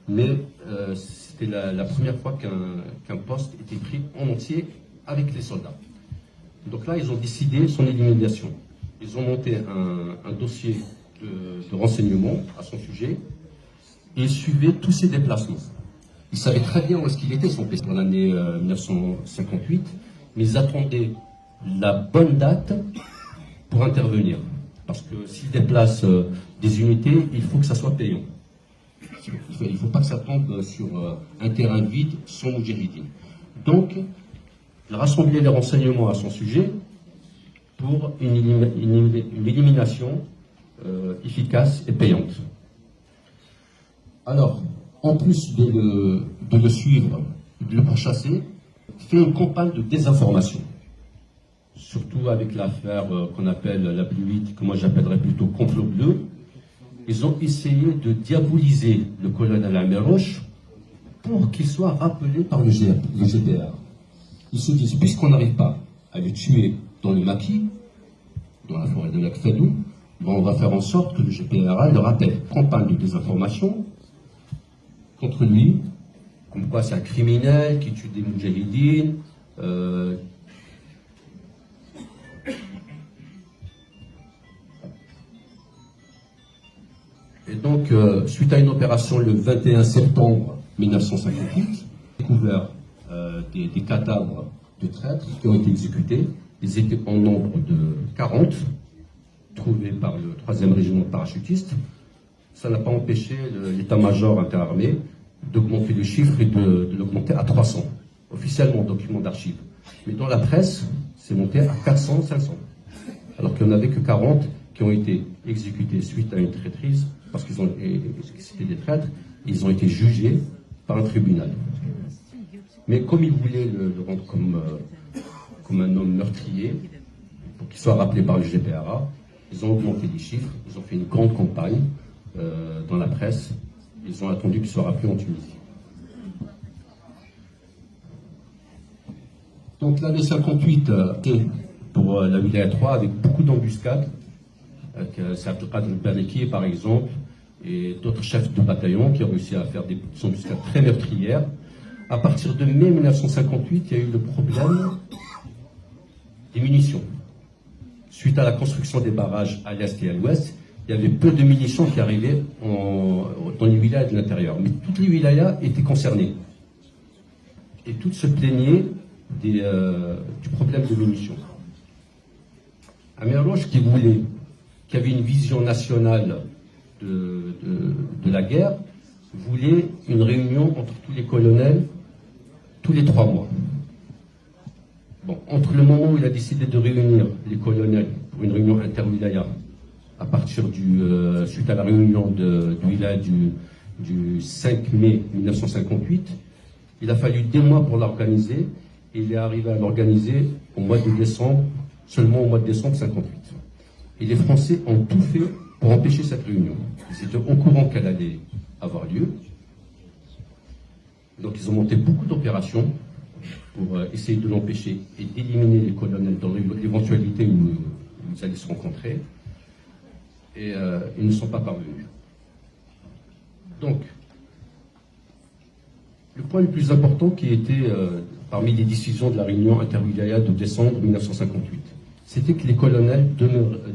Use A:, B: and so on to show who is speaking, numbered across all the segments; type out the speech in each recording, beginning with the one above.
A: mais c'était la première fois qu'un poste était pris en entier avec les soldats. Donc là, ils ont décidé son élimination. Ils ont monté un dossier de renseignement à son sujet et ils suivaient tous ses déplacements. Ils savaient très bien où est-ce qu'il était, son PC, dans l'année 1958, mais ils attendaient la bonne date pour intervenir. Parce que s'ils déplacent des unités, il faut que ça soit payant. Il ne faut pas que ça tombe sur un terrain vide sans moudjahidine. Donc, il a rassemblé les renseignements à son sujet pour une élimination efficace et payante. Alors, en plus de le suivre, de le pourchasser, fait une campagne de désinformation. Surtout avec l'affaire qu'on appelle la plus vite, que moi j'appellerais plutôt complot bleu. Ils ont essayé de diaboliser le colonel Améroche pour qu'il soit rappelé par le GPR. Ils se disent, puisqu'on n'arrive pas à le tuer dans le maquis, dans la forêt de Lakfadou, on va faire en sorte que le GPRA le rappelle. Campagne de désinformation contre lui, comme quoi c'est un criminel qui tue des moudjahidines. Et donc, suite à une opération le 21 septembre 1958, découvert des cadavres de traîtres qui ont été exécutés. Ils étaient en nombre de 40, trouvés par le 3e régiment de parachutistes. Ça n'a pas empêché l'état-major interarmé d'augmenter le chiffre et de l'augmenter à 300, officiellement, document d'archives. Mais dans la presse, c'est monté à 400, 500. Alors qu'il n'y en avait que 40 qui ont été exécutés suite à une traîtrise, parce qu'ils c'était des traîtres, ils ont été jugés par un tribunal. Mais comme ils voulaient le rendre comme un homme meurtrier, pour qu'il soit rappelé par le GPRA, ils ont augmenté les chiffres, ils ont fait une grande campagne dans la presse, ils ont attendu qu'il soit rappelé en Tunisie. Donc l'année 58 pour la wilaya 3 avec beaucoup d'embuscades, avec Abdelkader Bareki par exemple, et d'autres chefs de bataillon qui ont réussi à faire des embuscades très meurtrières. À partir de mai 1958, il y a eu le problème des munitions. Suite à la construction des barrages à l'est et à l'ouest, il y avait peu de munitions qui arrivaient dans les wilayas de l'intérieur. Mais toutes les wilayas étaient concernées. Et toutes se plaignaient du problème de munitions. Améroche qui avait une vision nationale de la guerre, voulait une réunion entre tous les colonels tous les 3 mois. Bon, entre le moment où il a décidé de réunir les colonels pour une réunion interwilaya, à partir suite à la réunion du wilaya du 5 mai 1958, il a fallu des mois pour l'organiser, et il est arrivé à l'organiser au mois de décembre, seulement au mois de décembre 58. Et les Français ont tout fait pour empêcher cette réunion. Ils étaient au courant qu'elle allait avoir lieu. Donc ils ont monté beaucoup d'opérations pour essayer de l'empêcher et d'éliminer les colonels dans l'éventualité où ils allaient se rencontrer. Et ils ne sont pas parvenus. Donc, le point le plus important qui était parmi les décisions de la réunion interwilaya de décembre 1958, c'était que les colonels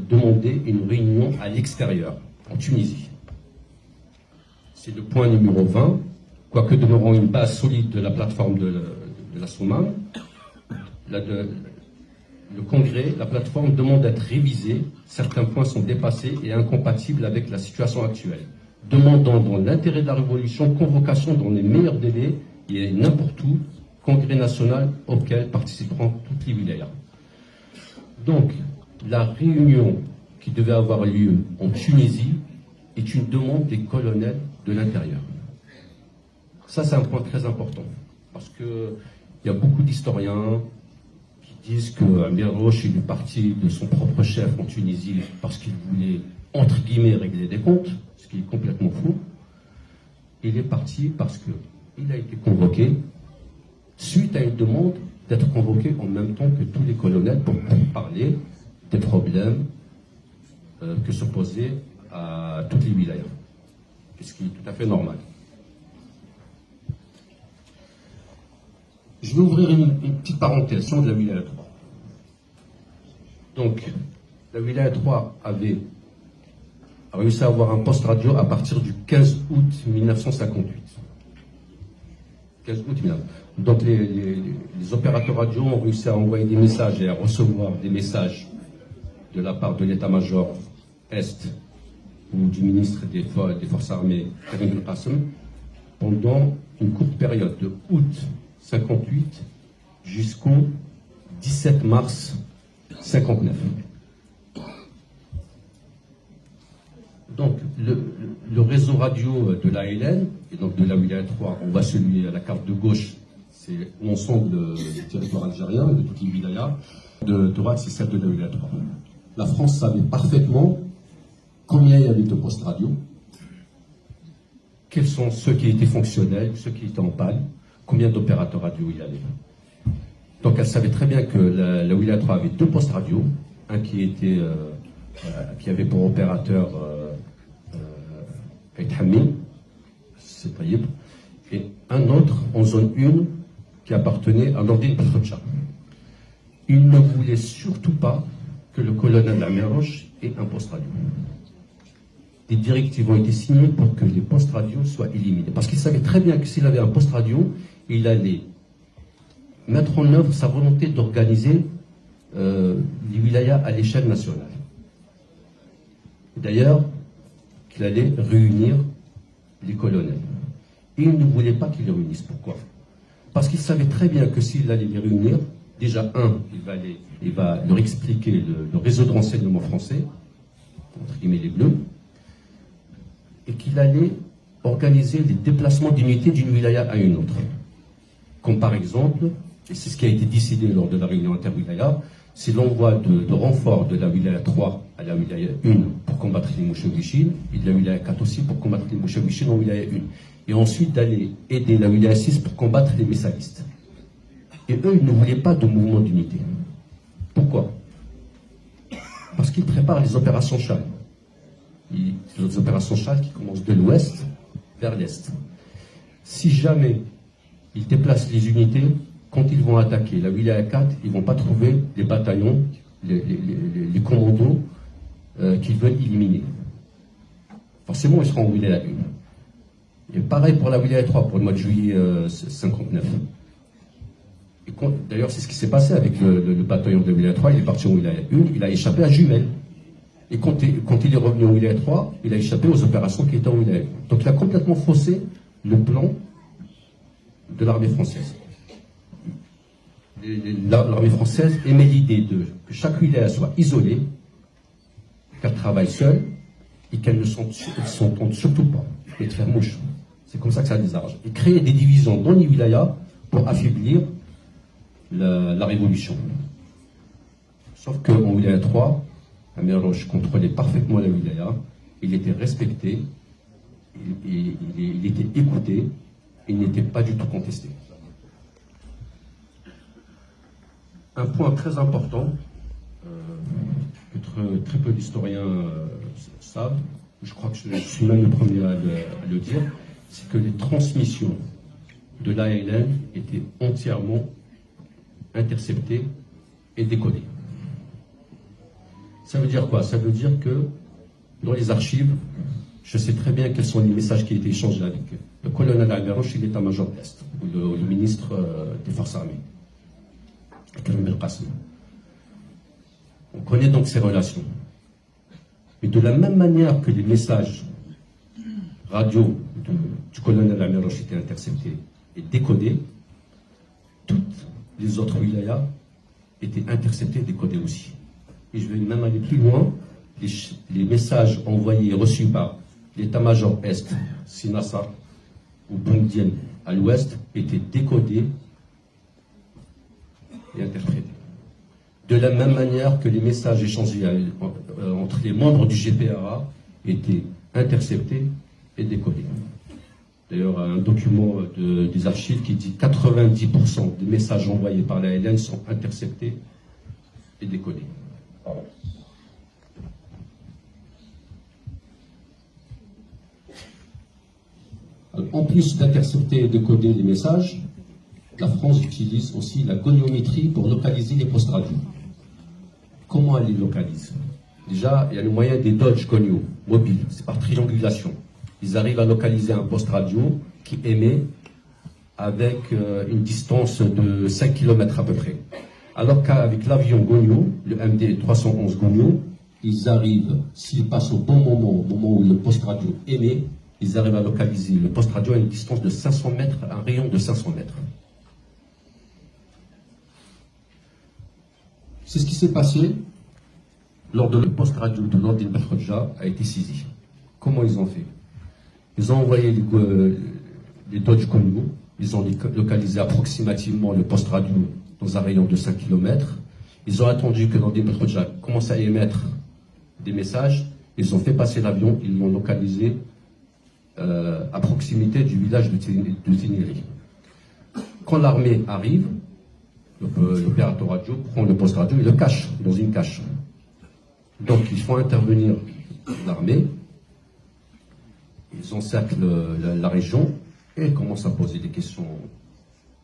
A: demandaient une réunion à l'extérieur, en Tunisie. C'est le point numéro 20, quoique demeurant une base solide de la plateforme de la Soumane, le Congrès, la plateforme demande d'être révisée, certains points sont dépassés et incompatibles avec la situation actuelle, demandant dans l'intérêt de la révolution convocation dans les meilleurs délais et n'importe où, Congrès national auquel participeront toutes les wilayas. Donc, la réunion qui devait avoir lieu en Tunisie est une demande des colonels de l'intérieur. Ça, c'est un point très important, parce qu'il y a beaucoup d'historiens qui disent que Améroche est parti de son propre chef en Tunisie parce qu'il voulait, entre guillemets, régler des comptes, ce qui est complètement faux. Il est parti parce qu'il a été convoqué suite à une demande d'être convoqué en même temps que tous les colonels pour parler des problèmes que se posaient à toutes les wilayas, ce qui est tout à fait normal. Je vais ouvrir une petite parenthèse sur de la wilaya 3. Donc, la wilaya 3 avait réussi à avoir un poste radio à partir du 15 août 1958. 15 août 1958. Donc, les opérateurs radio ont réussi à envoyer des messages et à recevoir des messages de la part de l'état-major Est ou du ministre des Forces armées, Karim El Qassem, pendant une courte période de août 58 jusqu'au 17 mars 59. Donc, le réseau radio de l'ALN, et donc de la wilaya 3, on voit celui à la carte de gauche, c'est l'ensemble du territoire algérien, de toutes les wilayas. De droite, c'est celle de la wilaya 3. La France savait parfaitement combien il y avait de postes radio, quels sont ceux qui étaient fonctionnels, ceux qui étaient en panne, combien d'opérateurs radio il y avait. Donc elle savait très bien que la wilaya 3 avait 2 postes radio, un qui avait pour opérateur Aït Hamid, c'est Taïb, et un autre en zone 1 qui appartenait à Nordine Belkhodja. Il ne voulait surtout pas que le colonel Amiroche ait un poste radio. Des directives ont été signées pour que les postes radio soient éliminés. Parce qu'il savait très bien que s'il avait un poste radio, il allait mettre en œuvre sa volonté d'organiser les wilayas à l'échelle nationale. D'ailleurs, qu'il allait réunir les colonels. Et il ne voulait pas qu'ils les réunissent. Pourquoi? Parce qu'il savait très bien que s'il allait les réunir, déjà, il va leur expliquer le réseau de renseignement français, entre guillemets les Bleus, et qu'il allait organiser les déplacements d'unités d'une wilaya à une autre. Comme par exemple, et c'est ce qui a été décidé lors de la réunion inter-wilaya, c'est l'envoi de renforts de la wilaya 3 à la wilaya 1 pour combattre les Mouchawichines, et de la wilaya 4 aussi pour combattre les Mouchawichines en wilaya 1. Et ensuite d'aller aider la wilaya 6 pour combattre les Messalistes. Et eux, ils ne voulaient pas de mouvement d'unité. Pourquoi? Parce qu'ils préparent les opérations Chal. Les opérations Chal qui commencent de l'ouest vers l'est. Si jamais ils déplacent les unités, quand ils vont attaquer la wilaya 4, ils ne vont pas trouver les bataillons, les commandos qu'ils veulent éliminer. Forcément, ils seront en wilaya 1. Et pareil pour la wilaya 3, pour le mois de juillet 59. D'ailleurs, c'est ce qui s'est passé avec le bataillon de la wilaya 3. Il est parti en wilaya 1, il a échappé à Jumelles. Et quand il est revenu en wilaya 3, il a échappé aux opérations qui étaient en wilaya 1. Donc il a complètement faussé le plan de l'armée française. L'armée française aimait l'idée que chaque wilaya soit isolée, qu'elle travaille seule et qu'elle ne s'entende surtout pas, et de faire mouche. C'est comme ça que ça les arrange. Et créer des divisions dans les wilayas pour affaiblir la révolution. Sauf qu'en wilaya 3, Amiroche contrôlait parfaitement la wilaya, il était respecté, il était écouté, il n'était pas du tout contesté. Un point très important, que très peu d'historiens savent, je crois que je suis même le premier à le dire, c'est que les transmissions de l'ALN étaient entièrement interceptées et décodées. Ça veut dire quoi? Ça veut dire que dans les archives, je sais très bien quels sont les messages qui ont été échangés avec le colonel Amiroche et l'état-major Est, ou le ministre des Forces armées, Karim El Qassem. On connaît donc ces relations. Mais de la même manière que les messages radio du colonel Amiroche étaient interceptés et décodés, toutes les autres wilayas étaient interceptés et décodés aussi. Et je vais même aller plus loin, les messages envoyés et reçus par l'état-major Est, Sinassa ou Boumdien à l'ouest, étaient décodés et interprétés. De la même manière que les messages échangés entre les membres du GPRA étaient interceptés et décodés. D'ailleurs, un document des archives qui dit 90% des messages envoyés par la LN sont interceptés et décodés. En plus d'intercepter et décoder les messages, la France utilise aussi la goniométrie pour localiser les postes radio. Comment elle les localise? Déjà, il y a le moyen des Dodge Gonio mobiles, c'est par triangulation. Ils arrivent à localiser un poste radio qui émet avec une distance de 5 km à peu près. Alors qu'avec l'avion Gonio, le MD 311 Gonio, ils arrivent, s'ils passent au bon moment, au moment où le poste radio émet, ils arrivent à localiser le poste radio à une distance de 500 mètres, un rayon de 500 mètres. C'est ce qui s'est passé lors de le poste radio de Nordine Belkhodja a été saisi. Comment ils ont fait? Ils ont envoyé les Dodge Gonio, ils ont localisé approximativement le poste radio dans un rayon de 5 km. Ils ont attendu que Nordine Belkhodja commence à émettre des messages. Ils ont fait passer l'avion, ils l'ont localisé à proximité du village de Tiniri. Quand l'armée arrive, l'opérateur radio prend le poste radio et le cache dans une cache. Donc il faut intervenir l'armée, ils encerclent la région et commencent à poser des questions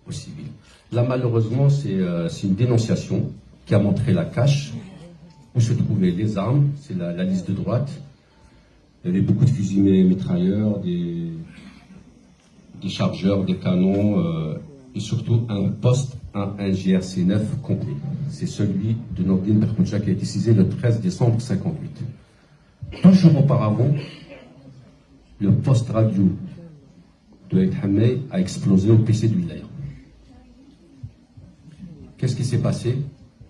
A: aux civils. Là malheureusement c'est une dénonciation qui a montré la cache où se trouvaient les armes, c'est la liste de droite. Il y avait beaucoup de fusils mitrailleurs, des chargeurs, des canons et surtout un poste, un GRC-9 complet. C'est celui de Nordine Belkhodja qui a été saisi le 13 décembre 1958. 2 jours auparavant, le poste radio de Aït Hamay a explosé au PC de Wilaya. Qu'est-ce qui s'est passé?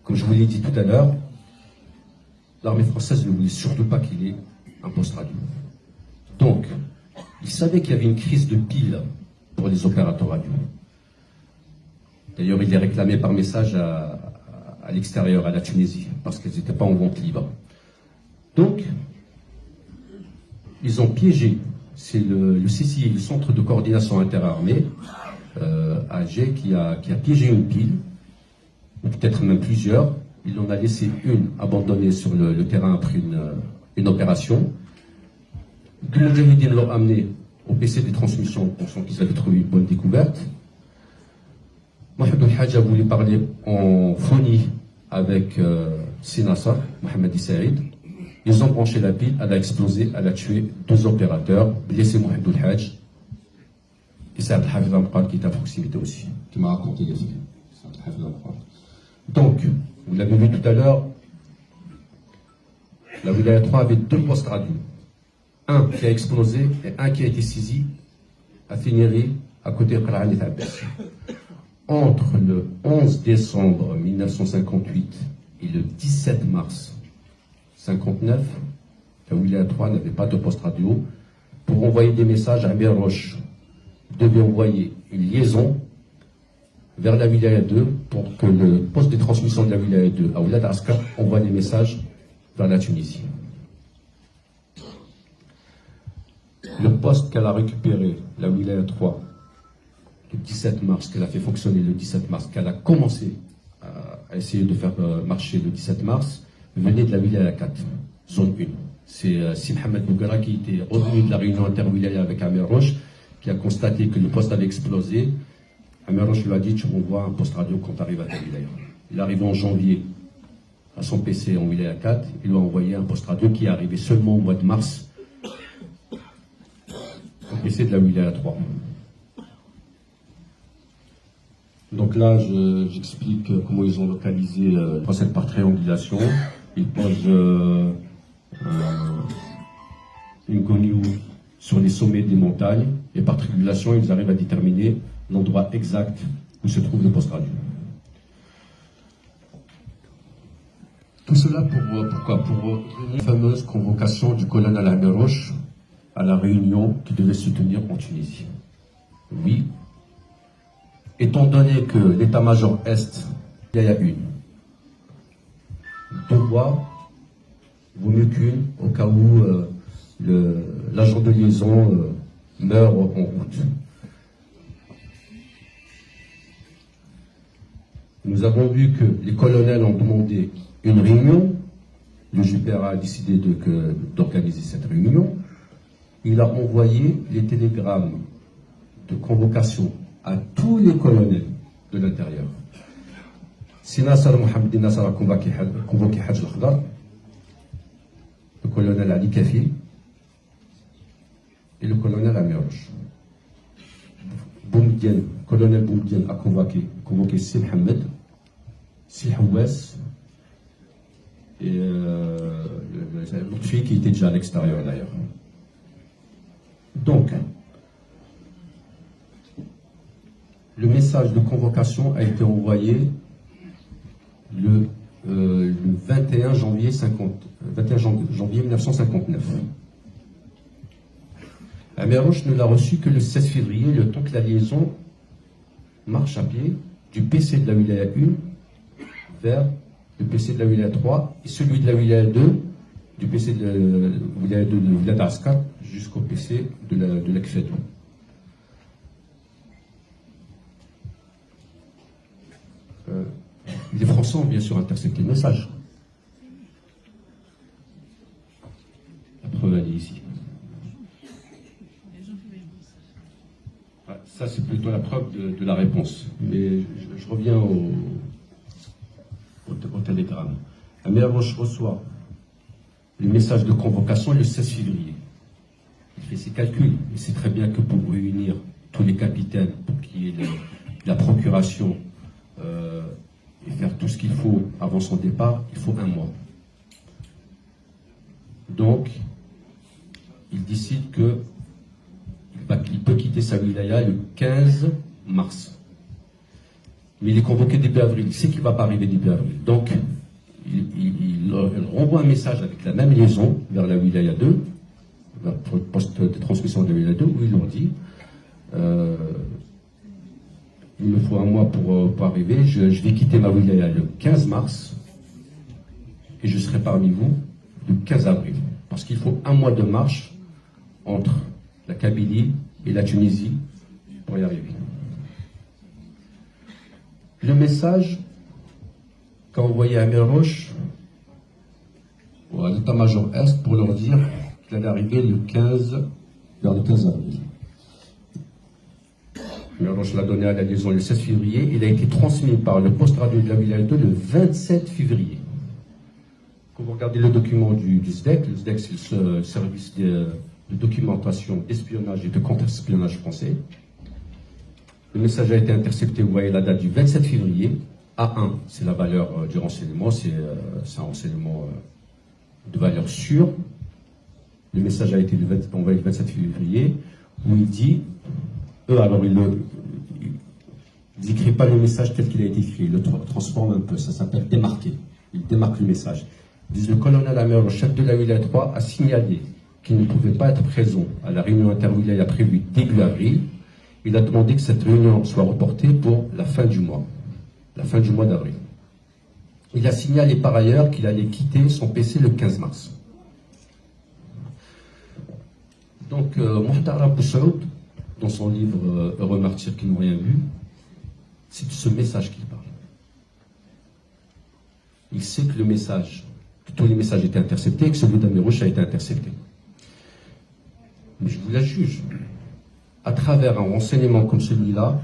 A: Comme je vous l'ai dit tout à l'heure, l'armée française ne voulait surtout pas qu'il y ait un poste radio. Donc, ils savaient qu'il y avait une crise de piles pour les opérateurs radio. D'ailleurs, il est réclamé par message à l'extérieur, à la Tunisie, parce qu'ils n'étaient pas en vente libre. Donc, ils ont piégé, c'est le CCI, le Centre de coordination interarmée, à Alger, qui a piégé une pile, ou peut-être même plusieurs. Il en a laissé une abandonnée sur le terrain après une opération. Deux Moudjahidines l'ont amené au PC des transmissions, pensant qu'ils avaient trouvé une bonne découverte. Mohamed El-Hadj a voulu parler en phonie avec Sinassar, Mohamed Saïd. Ils ont branché la pile, elle a explosé, elle a tué 2 opérateurs, blessé Mohamed El-Hadj et Saad Hafid Amqad qui est à proximité aussi, qui m'a raconté les faits. Donc, vous l'avez vu tout à l'heure, la Wilaya 3 avait 2 postes radio. Un qui a explosé et un qui a été saisi à Tiniri, à côté de Qara'an et Abbas. Entre le 11 décembre 1958 et le 17 mars 1959, la Wilaya 3 n'avait pas de poste radio. Pour envoyer des messages, Amir Roche devait envoyer une liaison vers la Wilaya 2 pour que le poste de transmission de la Wilaya 2 à Oulad Askar envoie des messages vers la Tunisie. Le poste qu'elle a récupéré, la Wilaya 3, le 17 mars, qu'elle a fait fonctionner le 17 mars, qu'elle a commencé à essayer de faire marcher le 17 mars, venait de la Wilaya 4, zone 1. C'est Si Mohamed Bougara qui était revenu de la réunion inter-Wilaya avec Amir Roche, qui a constaté que le poste avait explosé. Amir Roche lui a dit: tu m'envoies un poste radio quand tu arrives à ta Wilaya. Il est arrivé en janvier à son PC en Wilaya 4, il lui a envoyé un poste radio qui est arrivé seulement au mois de mars au PC de la Wilaya 3. Donc là, j'explique comment ils ont localisé le procès par triangulation. Ils posent une gonioux sur les sommets des montagnes et par triangulation, ils arrivent à déterminer l'endroit exact où se trouve le poste radio. Tout cela pourquoi? Pour une fameuse convocation du colonel Amir Roche à la réunion qui devait se tenir en Tunisie. Oui, étant donné que l'état-major Est, il y a une, 2 voix, vaut mieux qu'une, au cas où l'agent de liaison meurt en route. Nous avons vu que les colonels ont demandé une réunion. Le JPR a décidé d'organiser cette réunion. Il a envoyé les télégrammes de convocation à tous les colonels de l'Intérieur. Si Nasser Mohamed Nasser a convoqué Hadj al-Khdar, le colonel Ali Kafi et le colonel Amirouche. Le colonel Boumediene a convoqué Si Mohamed, Si Houès et l'autre fille qui était déjà à l'extérieur d'ailleurs. Donc, le message de convocation a été envoyé le 21 janvier 1959. Amirouche ne l'a reçu que le 16 février, le temps que la liaison marche à pied du PC de la Wilaya 1 vers le PC de la Wilaya 3 et celui de la Wilaya 2, du PC de la Wilaya 2 de Vlad Askar jusqu'au PC de l'Akfedou. Les Français ont bien sûr intercepté le message. La preuve, elle est ici. Ça, c'est plutôt la preuve de la réponse. Mais je reviens au télégramme. Amirouche reçoit le message de convocation le 16 février. Il fait ses calculs. Il sait très bien que pour réunir tous les capitaines, pour qu'il y ait la procuration et faire tout ce qu'il faut avant son départ, il faut un mois. Donc, il décide qu'il peut quitter sa wilaya le 15 mars. Mais il est convoqué début avril. Il sait qu'il ne va pas arriver début avril. Donc, il renvoie un message avec la même liaison vers la wilaya 2, vers le poste de transmission de la wilaya 2, où ils l'ont dit il me faut un mois pour arriver. Je vais quitter ma wilaya le 15 mars et je serai parmi vous le 15 avril. Parce qu'il faut un mois de marche entre la Kabylie et la Tunisie pour y arriver. Le message qu'a envoyé Amirouche à l'état-major Est pour leur dire qu'il allait arriver vers le 15 avril. Amirouche l'a donné à la liaison le 16 février. Il a été transmis par le poste radio de la Wilaya 2 le 27 février. Quand vous regardez le document du SDEC, le SDEC c'est le service de documentation, d'espionnage et de contre-espionnage français. Le message a été intercepté, vous voyez la date du 27 février. A1, c'est la valeur du renseignement, c'est un renseignement de valeur sûre. Le message a été envoyé le 27 février, où il dit, alors ils n'écrivent pas le message tel qu'il a été écrit, ils le transforment un peu, ça s'appelle démarquer. Ils démarquent le message. Ils disent, le colonel Amirouche, chef de la wilaya 3, a signalé qu'il ne pouvait pas être présent à la réunion interwilaya prévue début avril. Il a demandé que cette réunion soit reportée pour la fin du mois d'avril. Il a signalé par ailleurs qu'il allait quitter son PC le 15 mars. Donc, Mouhtara Boussaoud, dans son livre Heureux martyrs qui n'ont rien vu, c'est de ce message qu'il parle. Il sait que tous les messages étaient interceptés et que celui d'Amirouche a été intercepté. Mais je vous la juge. À travers un renseignement comme celui-là,